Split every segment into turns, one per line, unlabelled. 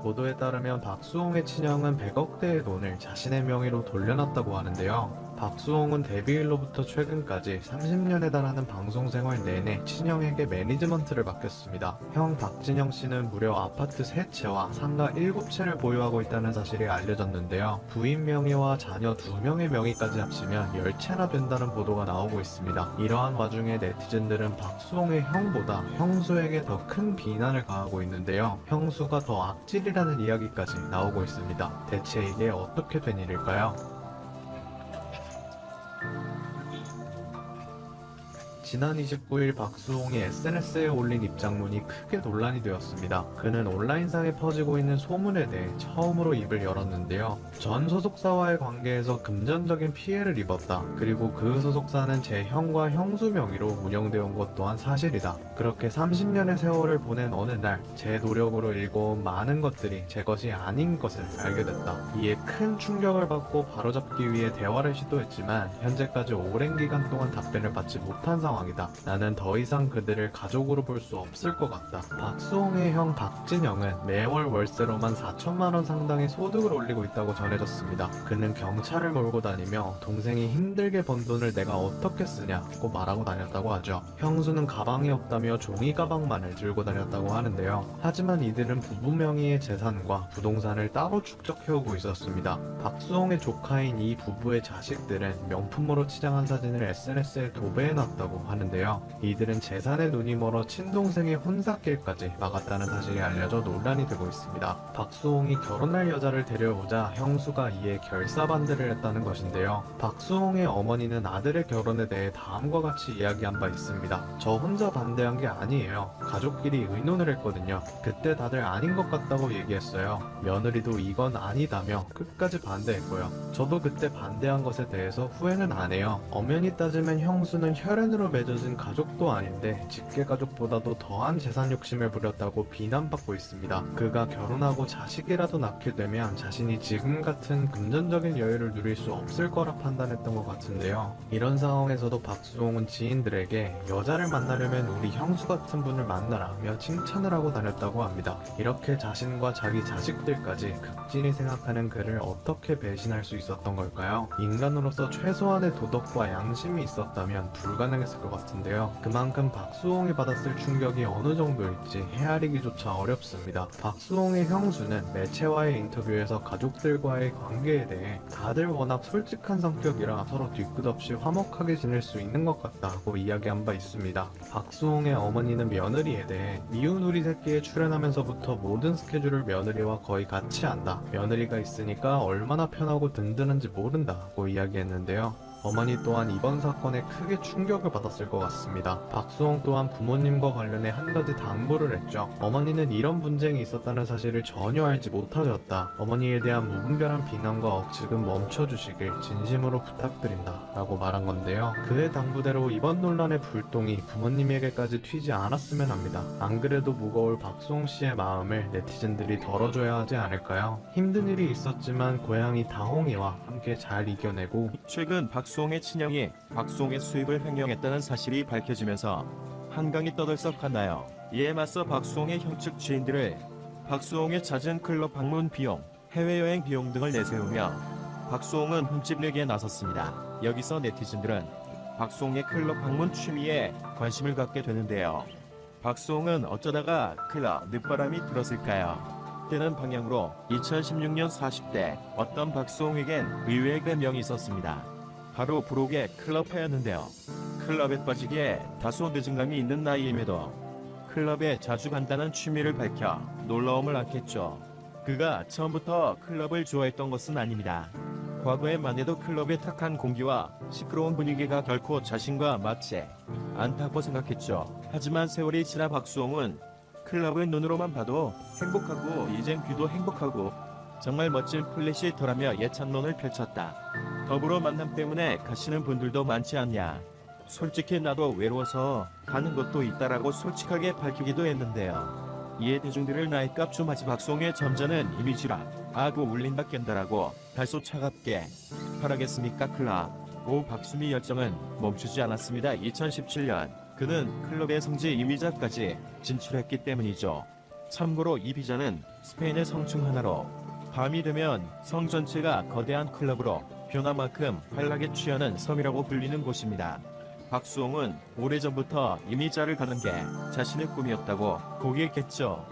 보도에 따르면 박수홍의 친형은 100억대의 돈을 자신의 명의로 돌려놨다고 하는데요. 박수홍은 데뷔일로부터 최근까지 30년에 달하는 방송 생활 내내 친형에게 매니지먼트를 맡겼습니다. 형 박진영 씨는 무려 아파트 3채와 상가 7채를 보유하고 있다는 사실이 알려졌는데요. 부인 명의와 자녀 2명의 명의까지 합치면 10채나 된다는 보도가 나오고 있습니다. 이러한 와중에 네티즌들은 박수홍의 형보다 형수에게 더 큰 비난을 가하고 있는데요. 형수가 더 악질이라는 이야기까지 나오고 있습니다. 대체 이게 어떻게 된 일일까요? 지난 29일 박수홍이 SNS에 올린 입장문이 크게 논란이 되었습니다. 그는 온라인상에 퍼지고 있는 소문에 대해 처음으로 입을 열었는데요. 전 소속사와의 관계에서 금전적인 피해를 입었다. 그리고 그 소속사는 제 형과 형수 명의로 운영되어 온 것 또한 사실이다. 그렇게 30년의 세월을 보낸 어느 날 제 노력으로 일궈온 많은 것들이 제 것이 아닌 것을 알게 됐다. 이에 큰 충격을 받고 바로잡기 위해 대화를 시도했지만 현재까지 오랜 기간 동안 답변을 받지 못한 상황. 나는 더 이상 그들을 가족으로 볼 수 없을 것 같다. 박수홍의 형 박진영은 매월 월세로만 4천만원 상당의 소득을 올리고 있다고 전해졌습니다. 그는 경찰을 몰고 다니며 동생이 힘들게 번 돈을 내가 어떻게 쓰냐고 말하고 다녔다고 하죠. 형수는 가방이 없다며 종이 가방만을 들고 다녔다고 하는데요. 하지만 이들은 부부 명의의 재산과 부동산을 따로 축적해오고 있었습니다. 박수홍의 조카인 이 부부의 자식들은 명품으로 치장한 사진을 SNS에 도배해놨다고 하는데요. 이들은 재산에 눈이 멀어 친동생의 혼사길까지 막았다는 사실이 알려져 논란이 되고 있습니다. 박수홍이 결혼할 여자를 데려오자 형수가 이에 결사반대를 했다는 것인데요. 박수홍의 어머니는 아들의 결혼에 대해 다음과 같이 이야기한 바 있습니다. 저 혼자 반대한 게 아니에요. 가족끼리 의논을 했거든요. 그때 다들 아닌 것 같다고 얘기했어요. 며느리도 이건 아니다며 끝까지 반대했고요. 저도 그때 반대한 것에 대해서 후회는 안 해요. 엄연히 따지면 형수는 혈연으로 맺어진 가족도 아닌데 직계가족보다도 더한 재산 욕심을 부렸다고 비난받고 있습니다. 그가 결혼하고 자식이라도 낳게 되면 자신이 지금 같은 금전적인 여유를 누릴 수 없을 거라 판단했던 것 같은데요. 이런 상황에서도 박수홍은 지인들에게 여자를 만나려면 우리 형수 같은 분을 만나라며 칭찬을 하고 다녔다고 합니다. 이렇게 자신과 자기 자식들까지 극진히 생각하는 그를 어떻게 배신할 수 있었던 걸까요? 인간으로서 최소한의 도덕과 양심이 있었다면 불가능했을 것 같은데요. 그만큼 박수홍이 받았을 충격이 어느 정도일지 헤아리기조차 어렵습니다. 박수홍의 형수는 매체와의 인터뷰에서 가족들과의 관계에 대해 다들 워낙 솔직한 성격이라 서로 뒤끝없이 화목하게 지낼 수 있는 것 같다고 이야기한 바 있습니다. 박수홍의 어머니는 며느리에 대해 미운 우리 새끼에 출연하면서부터 모든 스케줄을 며느리와 거의 같이 한다. 며느리가 있으니까 얼마나 편하고 든든한지 모른다고 이야기했는데요. 어머니 또한 이번 사건에 크게 충격을 받았을 것 같습니다. 박수홍 또한 부모님과 관련해 한 가지 당부를 했죠. 어머니는 이런 분쟁이 있었다는 사실을 전혀 알지 못하셨다. 어머니에 대한 무분별한 비난과 억측은 멈춰주시길 진심으로 부탁드린다 라고 말한 건데요. 그의 당부대로 이번 논란의 불똥이 부모님에게까지 튀지 않았으면 합니다. 안 그래도 무거울 박수홍 씨의 마음을 네티즌들이 덜어줘야 하지 않을까요? 힘든 일이 있었지만 고양이 다홍이와 함께 잘 이겨내고
최근 박수홍의 친형이 박수홍의 수입을 횡령했다는 사실이 밝혀지면서 한강이 떠들썩하나요. 이에 맞서 박수홍의 형측 지인들을 박수홍의 잦은 클럽 방문 비용, 해외여행 비용 등을 내세우며 박수홍은 흠집 내기에 나섰습니다. 여기서 네티즌들은 박수홍의 클럽 방문 취미에 관심을 갖게 되는데요. 박수홍은 어쩌다가 클럽 늦바람이 들었을까요? 때는 방향으로 2016년 40대 어떤 박수홍에겐 의외의 별명이 있었습니다. 바로 부록의 클럽파였는데요. 클럽에 빠지기에 다소 늦은 감이 있는 나이임에도 클럽에 자주 간다는 취미를 밝혀 놀라움을 낳겠죠. 그가 처음부터 클럽을 좋아했던 것은 아닙니다. 과거에만 해도 클럽의 탁한 공기와 시끄러운 분위기가 결코 자신과 맞지 않다고 생각했죠. 하지만 세월이 지나 박수홍은 클럽을 눈으로만 봐도 행복하고 이젠 귀도 행복하고 정말 멋진 플래시터라며 예찬론을 펼쳤다. 더불어 만남 때문에 가시는 분들도 많지 않냐. 솔직히 나도 외로워서 가는 것도 있다라고 솔직하게 밝히기도 했는데요. 이에 대중들을 나이값 좀 하지 박수홍의 점잖은 이미지라 아고 울린다 깬다라고 다소 차갑게 팔하겠습니까 클럽. 고 박수미 열정은 멈추지 않았습니다. 2017년 그는 클럽의 성지 이미자까지 진출했기 때문이죠. 참고로 이비자는 스페인의 성층 하나로 밤이 되면 성 전체가 거대한 클럽으로 변화만큼 활락에 취하는 섬이라고 불리는 곳입니다. 박수홍은 오래전부터 이미자를 가는 게 자신의 꿈이었다고 고백했죠.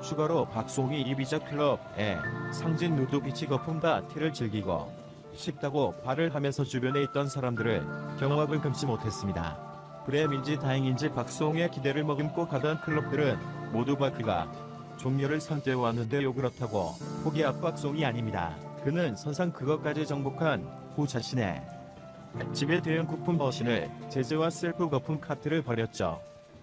추가로 박수홍이 이비자 클럽에 상진 누드 비치 거품과 티를 즐기고 싶다고 발을 하면서 주변에 있던 사람들을 경악을 금치 못했습니다. 불행인지 다행인지 박수홍의 기대를 머금고 가던 클럽들은 모두 그가 종료를 선택해왔는데요. 그렇다고 포기 압박송이 아닙니다. 그는 선상 그것까지 정복한 후 자신의 집에 대형 부품 머신을 제재와 셀프 거품 카트를 벌였죠.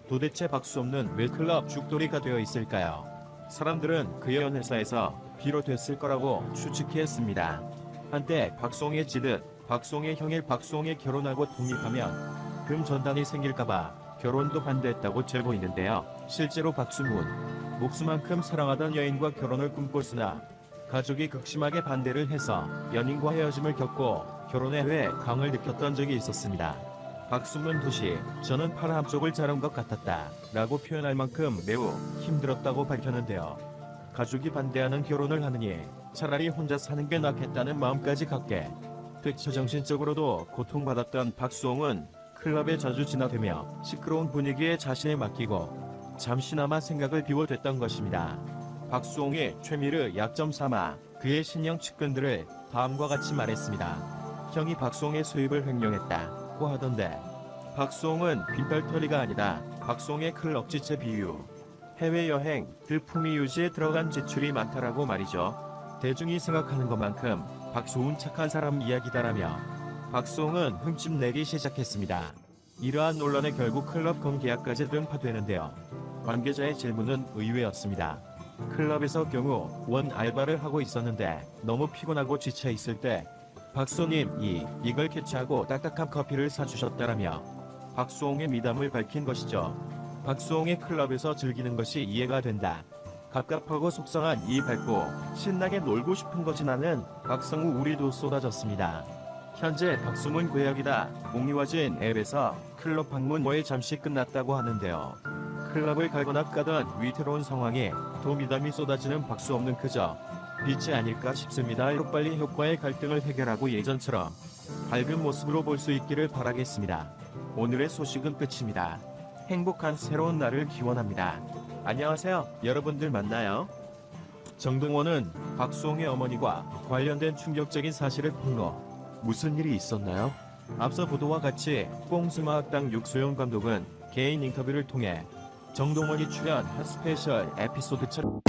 도대체 박수홍은 왜 클럽 죽돌이가 되어 있을까요? 사람들은 그의 회사에서 비롯됐을 거라고 추측했습니다. 한때 박수홍의 지듯 박수홍의 형일 박수홍이 결혼하고 독립하면 금 전단이 생길까봐 결혼도 반대했다고 제보 있는데요. 실제로 박수홍은 목수만큼 사랑하던 여인과 결혼을 꿈꿨으나 가족이 극심하게 반대를 해서 연인과 헤어짐을 겪고 결혼의 회강을 느꼈던 적이 있었습니다. 박수홍은 도시 저는 팔 한쪽을 자른 것 같았다 라고 표현할 만큼 매우 힘들었다고 밝혔는데요. 가족이 반대하는 결혼을 하느니 차라리 혼자 사는 게 낫겠다는 마음까지 갖게 됐죠. 정신적으로도 고통받았던 박수홍은 클럽에 자주 진화되며 시끄러운 분위기에 자신을 맡기고 잠시나마 생각을 비워댔던 것입니다. 박수홍의 최미르 약점 삼아 그의 신형 측근들을 다음과 같이 말했습니다. 형이 박수홍의 수입을 횡령했다고 하던데 박수홍은 빈털터리가 아니다. 박수홍의 클럽 지체 비유 해외여행 그 품위 유지에 들어간 지출이 많다라고 말이죠. 대중이 생각하는 것만큼 박수홍은 착한 사람 이야기다라며 박수홍은 흠집 내기 시작했습니다. 이러한 논란에 결국 클럽 공계약까지 등파되는데요. 관계자의 질문은 의외였습니다. 클럽에서 경우 원 알바를 하고 있었는데 너무 피곤하고 지쳐 있을 때 박수홍님이 이걸 캐치하고 딱딱한 커피를 사주셨다라며 박수홍의 미담을 밝힌 것이죠. 박수홍의 클럽에서 즐기는 것이 이해가 된다. 갑갑하고 속상한 이 밝고 신나게 놀고 싶은 거지 나는 박성우 우리도 쏟아졌습니다. 현재 박수홍은 계약이다. 공유화진 앱에서 클럽 방문 거의 잠시 끝났다고 하는데요. 클럽을 갈거나 까던 위태로운 상황에 더 미담이 쏟아지는 박수홍은 그저 빛이 아닐까 싶습니다. 빨리 효과의 갈등을 해결하고 예전처럼 밝은 모습으로 볼 수 있기를 바라겠습니다. 오늘의 소식은 끝입니다. 행복한 새로운 날을 기원합니다. 안녕하세요. 여러분들 만나요. 정동원은 박수홍의 어머니와 관련된 충격적인 사실을 폭로. 무슨 일이 있었나요? 앞서 보도와 같이 꽁수마학당 육소영 감독은 개인 인터뷰를 통해 정동원이 출연한 스페셜 에피소드처럼